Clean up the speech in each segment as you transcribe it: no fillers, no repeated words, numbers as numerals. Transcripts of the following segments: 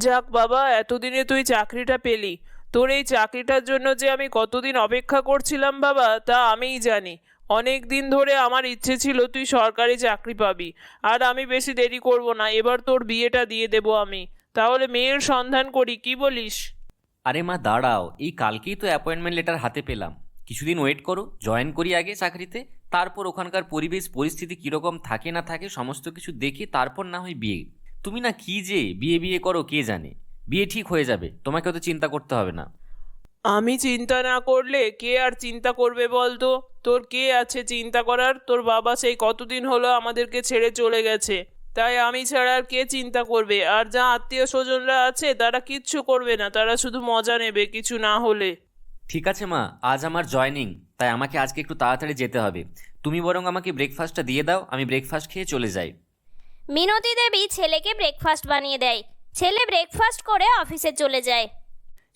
যাক বাবা, এতদিনে তুই চাকরিটা পেলি। তোর এই চাকরিটার জন্য যে আমি কতদিন অপেক্ষা করছিলাম বাবা, তা আমিই জানি। অনেক দিন ধরে আমার ইচ্ছে ছিল তুই সরকারি চাকরি পাবি। আর আমি বেশি দেরি করব না, এবার তোর বিয়েটা দিয়ে দেব আমি। তাহলে মেয়ের সন্ধান করি, কি বলিস? আরে মা দাঁড়াও, এই কালকেই তো অ্যাপয়েন্টমেন্ট লেটার হাতে পেলাম। কিছুদিন ওয়েট করো, জয়েন করি আগে চাকরিতে। তারপর ওখানকার পরিবেশ পরিস্থিতি কীরকম থাকে না থাকে সমস্ত কিছু দেখে তারপর না হয় বিয়ে। তুমি না কি যে বিয়ে বিয়ে করো কে জানে। বিয়ে ঠিক হয়ে যাবে, তোমাকে অত চিন্তা করতে হবে না। আমি চিন্তা না করলে কে আর চিন্তা করবে বল তো? তোর কে আছে চিন্তা করার? তোর বাবা সেই কতদিন হলো আমাদেরকে ছেড়ে চলে গেছে। তাই আমি ছাড়া আর কে চিন্তা করবে? আর যা আত্মীয় স্বজনরা আছে তারা কিচ্ছু করবে না, তারা শুধু মজা নেবে কিছু না হলে। ঠিক আছে মা, আজ আমার জয়েনিং, তাই আমাকে আজকে একটু তাড়াতাড়ি যেতে হবে। তুমি বরং আমাকে ব্রেকফাস্টটা দিয়ে দাও, আমি ব্রেকফাস্ট খেয়ে চলে যাই। মিনতি দেবী ছেলেকে ব্রেকফাস্ট বানিয়ে দেয়। ছেলে ব্রেকফাস্ট করে অফিসে চলে যায়।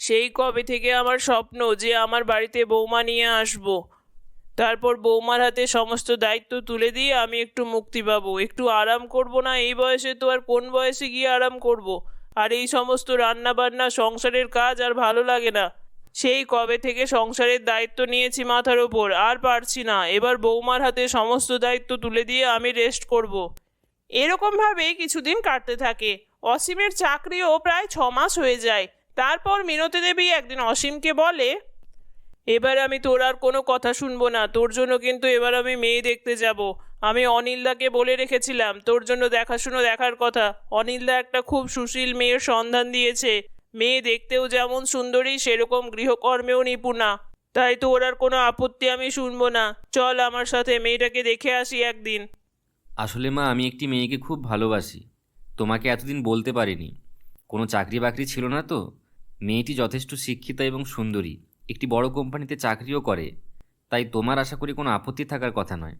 সেই কবে থেকে আমার স্বপ্ন যে আমার বাড়িতে বৌমা নিয়ে আসবো। তারপর বৌমার হাতে সমস্ত দায়িত্ব তুলে দিয়ে আমি একটু মুক্তি পাবো, একটু আরাম করব না? এই বয়সে তো আর কোন বয়সে গিয়ে আরাম করব? আর এই সমস্ত রান্না বান্না সংসারের কাজ আর ভালো লাগে না। সেই কবে থেকে সংসারের দায়িত্ব নিয়েছি মাথার ওপর, আর পারছি না। এবার বৌমার হাতে সমস্ত দায়িত্ব তুলে দিয়ে আমি রেস্ট করব। এরকমভাবে কিছুদিন কাটতে থাকে। অসীমের চাকরিও প্রায় 6 মাস হয়ে যায়। তারপর মিনতি দেবী একদিন অসীমকে বলে, এবার আমি তোর আর কোনো কথা শুনবো না। তোর জন্য কিন্তু এবার আমি মেয়ে দেখতে যাব। আমি অনিলদাকে বলে রেখেছিলাম তোর জন্য দেখাশুনো দেখার কথা। অনিলদা একটা খুব সুশীল মেয়ের সন্ধান দিয়েছে। মেয়ে দেখতেও যেমন সুন্দরী, সেরকম গৃহকর্মেও নিপুণা। তাই তোর আর কোনো আপত্তি আমি শুনবো না। চল আমার সাথে মেয়েটাকে দেখে আসি একদিন। আসলে মা, আমি একটি মেয়েকে খুব ভালোবাসি। তোমাকে এতদিন বলতে পারিনি, কোনো চাকরি বাকরি ছিল না তো। মেয়েটি যথেষ্ট শিক্ষিতা এবং সুন্দরী, একটি বড় কোম্পানিতে চাকরিও করে। তাই তোমার আশা করি কোনো আপত্তি থাকার কথা নয়।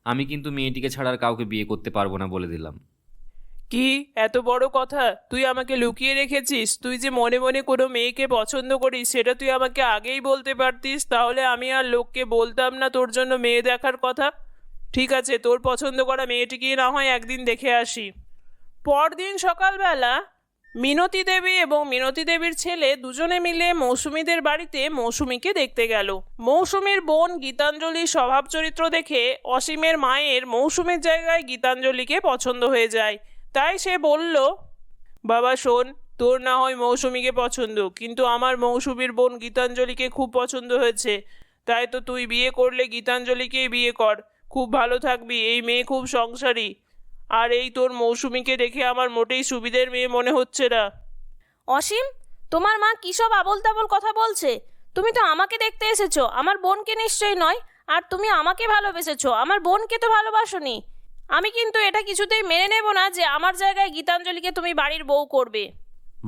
আমি কিন্তু মেয়েটিকে ছাড়া আর কাউকে বিয়ে করতে পারবো না বলে দিলাম। কি এত বড় কথা তুই আমাকে লুকিয়ে রেখেছিস? তুই যে মনে মনে কোনো মেয়েকে পছন্দ করিস সেটা তুই আমাকে আগেই বলতে পারতিস, তাহলে আমি আর লোককে বলতাম না তোর জন্য মেয়ে দেখার কথা। ঠিক আছে, তোর পছন্দ করা মেয়েটিকে না হয় একদিন দেখে আসি। পরদিন সকালবেলা মিনতি দেবী এবং মিনতি দেবীর ছেলে দুজনে মিলে মৌসুমীদের বাড়িতে মৌসুমীকে দেখতে গেল। মৌসুমীর বোন গীতাঞ্জলির স্বভাব চরিত্র দেখে অসীমের মায়ের মৌসুমীর জায়গায় গীতাঞ্জলিকে পছন্দ হয়ে যায়। তাই সে বলল, বাবা শোন, তোর না হয় মৌসুমীকে পছন্দ, কিন্তু আমার মৌসুমীর বোন গীতাঞ্জলিকে খুব পছন্দ হয়েছে। তাই তো তুই বিয়ে করলে গীতাঞ্জলিকেই বিয়ে কর, খুব ভালো থাকবি। এই মেয়ে খুব সংসারী। আর এই তোর মৌসুমীকে দেখে আমার মোটেই সুবিধের মেয়ে মনে হচ্ছে না। অসীম, তোমার মা কী সব আবোল তাবোল কথা বলছে? তুমি তো আমাকে দেখতে এসেছো, আমার বোনকে নিশ্চয়ই নয়। আর তুমি আমাকে ভালোবেসেছো, আমার বোনকে তো ভালোবাসোনি। আমি কিন্তু এটা কিছুতেই মেনে নেব না যে আমার জায়গায় গীতাঞ্জলিকে তুমি বাড়ির বউ করবে।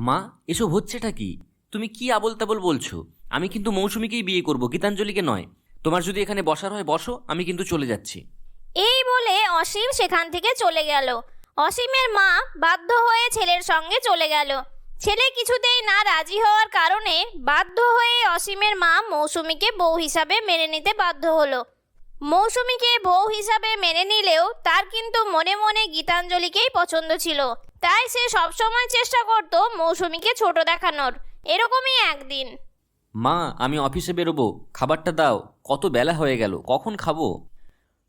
মা, এসব হচ্ছেটা কি? তুমি কি আবোল তাবোল বলছো? আমি কিন্তু মৌসুমীকেই বিয়ে করব, গীতাঞ্জলিকে নয়। তোমার যদি এখানে বসার হয় বসো, আমি কিন্তু চলে যাচ্ছি। এই বলে অসীম সেখান থেকে চলে গেল। অসীমের মা বাধ্য হয়ে ছেলের সঙ্গে চলে গেল। ছেলে কিছুতেই না রাজি হওয়ার কারণে বাধ্য হয়ে অসীমের মা মৌসুমীকে বউ হিসাবে মেনে নিতে বাধ্য হলো। মৌসুমীকে বউ হিসাবে মেনে নিলেও তার কিন্তু মনে মনে গীতাঞ্জলিকেই পছন্দ ছিল। তাই সে সবসময় চেষ্টা করত মৌসুমীকে ছোট দেখানোর। এরকমই একদিন, মা, আমি অফিসে বেরোবো, খাবারটা দাও। কত বেলা হয়ে গেল, কখন খাবো?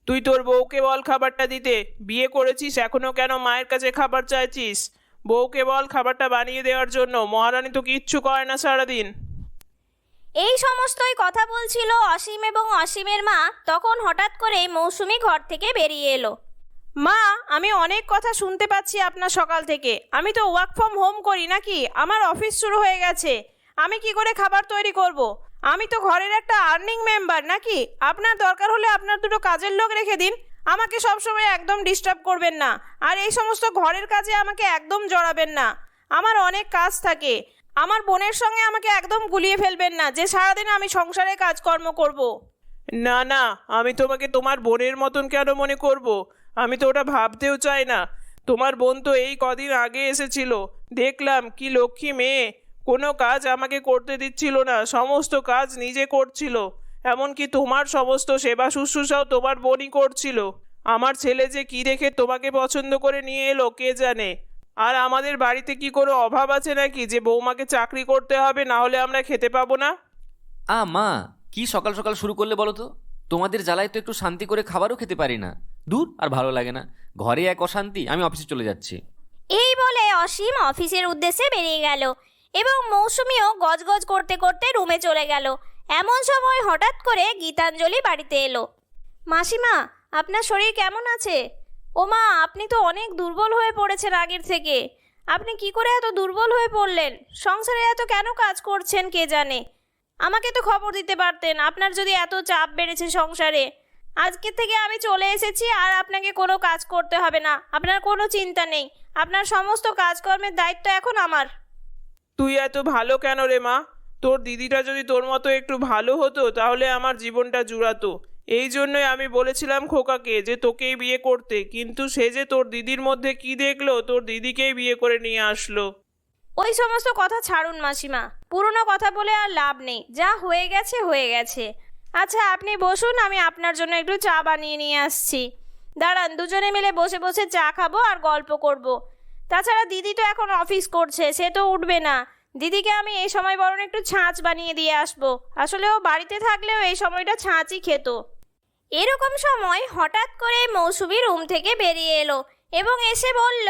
তুই তোর বউকে বল খাবারটা দিতে। বিয়ে করেছিস এখনো কেন মায়ের কাছে খাবার চাইছিস? বউকে বল খাবারটা বানিয়ে দেওয়ার জন্য। মহারানী তো কিচ্ছু করে না সারাদিন। এই সমস্তই কথা বলছিল অসীম এবং অসীমের মা। তখন হঠাৎ করেই মৌসুমী ঘর থেকে বেরিয়ে এলো। মা, আমি অনেক কথা শুনতে পাচ্ছি আপনার সকাল থেকে। আমি তো ওয়ার্ক ফ্রম হোম করি নাকি? আমার অফিস শুরু হয়ে গেছে। আমি কি করে খাবার তৈরি করব? আমি তো ঘরের একটা আর্নিং মেম্বার নাকি? আপনার দরকার হলে আপনার দুটো কাজের লোক রেখে দিন। আমাকে সবসময় একদম ডিস্টার্ব করবেন না। আর এই সমস্ত ঘরের কাজে আমাকে একদম জড়াবেন না। আমার অনেক কাজ থাকে। আমার বোনের সঙ্গে আমাকে একদম গুলিয়ে ফেলবেন না যে সারাদিন আমি সংসারে কাজকর্ম করব। না না, আমি তোমাকে তোমার বোনের মতন কেন মনে করব? আমি তো ওটা ভাবতেও চাই না। তোমার বোন তো এই কদিন আগে এসেছিল, দেখলাম কি লক্ষ্মী মেয়ে। কোনো কাজ আমাকে করতে দিচ্ছিল না, সমস্ত কাজ নিজে করছিল। এমনকি তোমার সমস্ত সেবা শুশ্রূষাও তোমার বোনই করছিল। আমার ছেলে যে কি দেখে তোমাকে পছন্দ করে নিয়ে এলো কে জানে। আর আমাদের বাড়িতে কি কোনো অভাব আছে নাকি যে বৌমাকে চাকরি করতে হবে, না হলে আমরা খেতে পাবো না? মা, কি সকাল সকাল শুরু করলে বলো তো? তোমাদের জ্বালায় তো একটু শান্তি করে খাবারও খেতে পারি না। দূর, আর ভালো লাগে না, ঘরে এক অশান্তি। আমি অফিসে চলে যাচ্ছি। এই বলে অসীম অফিসের উদ্দেশ্যে বেরিয়ে গেল এবং মৌসুমীও গজগজ করতে করতে রুমে চলে গেল। এমন সময় হঠাৎ করে গীতাঞ্জলি বাড়িতে এলো। মাসিমা, আপনার শরীর কেমন আছে? ও মা, আপনি তো অনেক দুর্বল হয়ে পড়েছেন আগের থেকে। আপনি কি করে এত দুর্বল হয়ে পড়লেন? সংসারে এত কেন কাজ করছেন কে জানে। আমাকে তো খবর দিতে পারতেন আপনার যদি এত চাপ বেড়েছে সংসারে। আজকে থেকে আমি চলে এসেছি, আর আপনাকে কোনো কাজ করতে হবে না। আপনার কোনো চিন্তা নেই, আপনার সমস্ত কাজকর্মের দায়িত্ব এখন আমার। তুই এত ভালো কেন রে মা? তোর দিদিটা যদি তোর মতো একটু ভালো হতো তাহলে আমার জীবনটা জুড়াতো। এই জন্যই আমি বলেছিলাম খোকাকে যে তোকেই বিয়ে করতে, কিন্তু সে যে তোর দিদির মধ্যে কি দেখলো, তোর দিদিকেই বিয়ে করে নিয়ে আসলো। ওই সমস্ত কথা ছাড়ুন মাসিমা, পুরনো কথা বলে আর লাভ নেই। যা হয়ে গেছে হয়ে গেছে। আচ্ছা, আপনি বসুন, আমি আপনার জন্য একটু চা বানিয়ে নিয়ে আসছি। দাঁড়ান, দুজনে মিলে বসে বসে চা খাবো আর গল্প করব। তাছাড়া দিদি তো এখন অফিস করছে, সে তো উঠবে না। দিদিকে আমি এই সময় বরং একটু ছাঁচ বানিয়ে দিয়ে আসবো। আসলে ও বাড়িতে থাকলেও এই সময়টা ছাঁচই খেত। এরকম সময় হঠাৎ করে মৌসুমী রুম থেকে বেরিয়ে এলো এবং এসে বলল,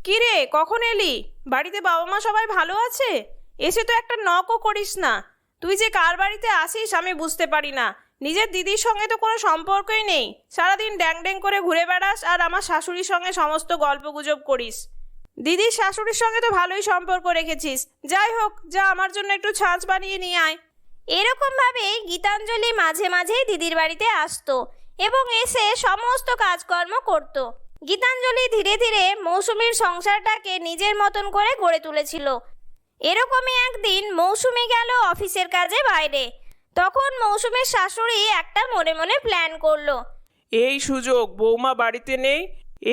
কি রে, কখন এলি? বাড়িতে বাবা মা সবাই ভালো আছে? এসে তো একটা নকও করিস না। তুই যে কার বাড়িতে আসিস আমি বুঝতে পারি না। নিজের দিদির সঙ্গে তো কোনো সম্পর্কই নেই। সারাদিন ড্যাং ড্যাং করে ঘুরে বেড়াস আর আমার শাশুড়ির সঙ্গে সমস্ত গল্পগুজব করিস। দিদির শাশুড়ির সঙ্গে তো ভালোই সম্পর্ক রেখেছিস। যাই হোক, যা আমার জন্য একটু ছাঁচ বানিয়ে নিয়ে আয়। এরকমভাবে গীতাঞ্জলি মাঝে মাঝেই দিদির বাড়িতে আসতো এবং এসে সমস্ত কাজকর্ম করত। গীতাঞ্জলি ধীরে ধীরে মৌসুমীর সংসারটাকে নিজের মতন করে গড়ে তুলেছিল। এরকমই একদিন মৌসুমী গেল অফিসের কাজে বাইরে। তখন মৌসুমীর শাশুড়ি একটা মনে মনে প্ল্যান করলো। এই সুযোগ, বৌমা বাড়িতে নেই,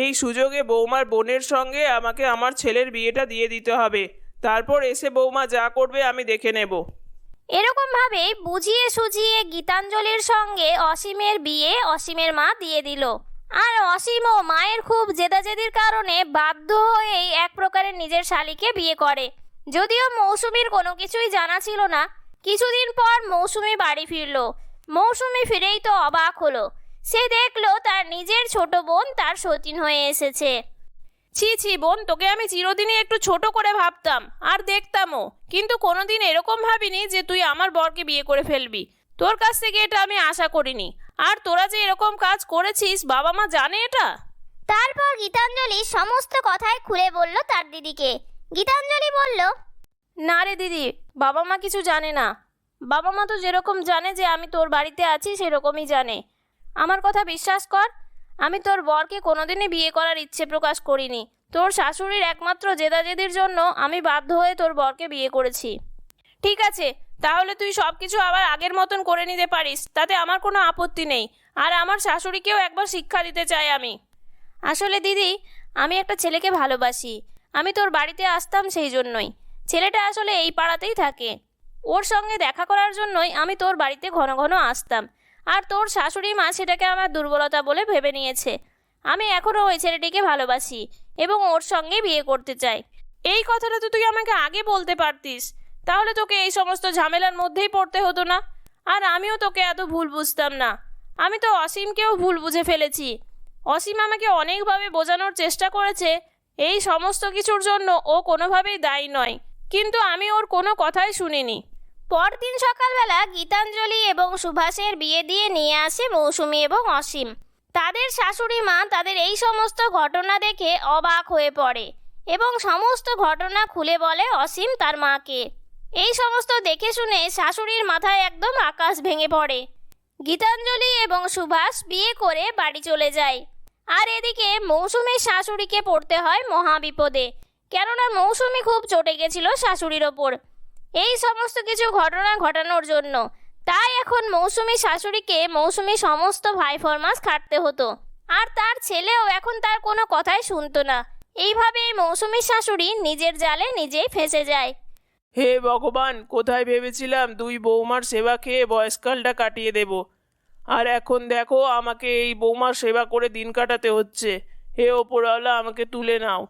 এই সুযোগে বৌমার বোনের সঙ্গে আমাকে আমার ছেলের বিয়েটা দিয়ে দিতে হবে। তারপর এসে বৌমা যা করবে আমি দেখে নেব। এরকমভাবে বুঝিয়ে সুঝিয়ে গীতাঞ্জলির সঙ্গে অসীমের বিয়ে অসীমের মা দিয়ে দিল। আর অসীমও মায়ের খুব জেদাজেদির কারণে বাধ্য হয়েই এক প্রকারের নিজের শালীকে বিয়ে করে। যদিও মৌসুমীর কোনো কিছুই জানা ছিল না। কিছুদিন পর মৌসুমী বাড়ি ফিরল। মৌসুমী ফিরেই তো অবাক হলো। সে দেখলো তার নিজের ছোট বোন তার সতীন হয়ে এসেছে। ছি ছি বোন, তোকে আমি চিরদিনই একটু ছোট করে ভাবতাম আর দেখতামও, কিন্তু কোনোদিন এরকম ভাবিনি যে তুই আমার বরকে বিয়ে করে ফেলবি। তোর কাছ থেকে এটা আমি আশা করিনি। আর তোরা যে এরকম কাজ করেছিস, বাবা মা জানে এটা? তারপর গীতাঞ্জলি সমস্ত কথাই খুলে বলল তার দিদিকে। গীতাঞ্জলি বলল, না রে দিদি, বাবা মা কিছু জানে না। বাবা মা তো যেরকম জানে যে আমি তোর বাড়িতে আছি সেরকমই জানে। আমার কথা বিশ্বাস কর, আমি তোর বরকে কোনোদিনই বিয়ে করার ইচ্ছে প্রকাশ করিনি। তোর শাশুড়ির একমাত্র জেদাজেদির জন্য আমি বাধ্য হয়ে তোর বরকে বিয়ে করেছি। ঠিক আছে, তাহলে তুই সব কিছু আবার আগের মতন করে নিতে পারিস, তাতে আমার কোনো আপত্তি নেই। আর আমার শাশুড়িকেও একবার শিক্ষা দিতে চাই আমি। আসলে দিদি, আমি একটা ছেলেকে ভালোবাসি। আমি তোর বাড়িতে আসতাম সেই জন্যই। ছেলেটা আসলে এই পাড়াতেই থাকে। ওর সঙ্গে দেখা করার জন্যই আমি তোর বাড়িতে ঘন ঘন আসতাম। আর তোর শাশুড়ি মা সেটাকে আমার দুর্বলতা বলে ভেবে নিয়েছে। আমি এখনও ওই ছেলেটিকে ভালোবাসি এবং ওর সঙ্গে বিয়ে করতে চাই। এই কথাটা তো তুই আমাকে আগে বলতে পারতিস, তাহলে তোকে এই সমস্ত ঝামেলার মধ্যেই পড়তে হতো না। আর আমিও তোকে এত ভুল বুঝতাম না। আমি তো অসীমকেও ভুল বুঝে ফেলেছি। অসীম আমাকে অনেকভাবে বোঝানোর চেষ্টা করেছে এই সমস্ত কিছুর জন্য ও কোনোভাবেই দায়ী নয়, কিন্তু আমি ওর কোনো কথাই শুনিনি। পরদিন সকালবেলা গীতাঞ্জলি এবং সুভাষের বিয়ে দিয়ে নিয়ে আসে মৌসুমী এবং অসীম। তাদের শাশুড়ি মা তাদের এই সমস্ত ঘটনা দেখে অবাক হয়ে পড়ে এবং সমস্ত ঘটনা খুলে বলে অসীম তার মাকে। এই সমস্ত দেখে শুনে শাশুড়ির মাথায় একদম আকাশ ভেঙে পড়ে। গীতাঞ্জলি এবং সুভাষ বিয়ে করে বাড়ি চলে যায়। আর এদিকে মৌসুমীর শাশুড়িকে পড়তে হয় মহাবিপদে, কেননা মৌসুমী খুব চটে গেছিল শাশুড়ির ওপর এই সমস্ত কিছু ঘটনা ঘটানোর জন্য। তাই এখন মৌসুমী শাশুড়িকে মৌসুমী সমস্ত ভাই ফরমাস খাটতে হতো। আর তার ছেলেও এখন তার কোনো কথাই শুনতো না। এইভাবেই মৌসুমী শাশুড়ি নিজের জালে নিজেই ফেঁসে যায়। হে ভগবান, কোথায় ভেবেছিলাম দুই বৌমার সেবা খেয়ে বয়সকালটা কাটিয়ে দেব, আর এখন দেখো আমাকে এই বৌমার সেবা করে দিন কাটাতে হচ্ছে। হে ওপরওয়ালা, আমাকে তুলে নাও।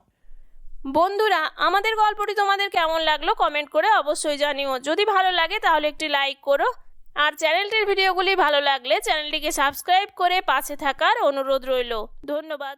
বন্ধুরা, আমাদের গল্পটি তোমাদের কেমন লাগলো কমেন্ট করে অবশ্যই জানিও। যদি ভালো লাগে তাহলে একটি লাইক করো, আর চ্যানেলটির ভিডিওগুলি ভালো লাগলে চ্যানেলটিকে সাবস্ক্রাইব করে পাশে থাকার অনুরোধ রইল। ধন্যবাদ।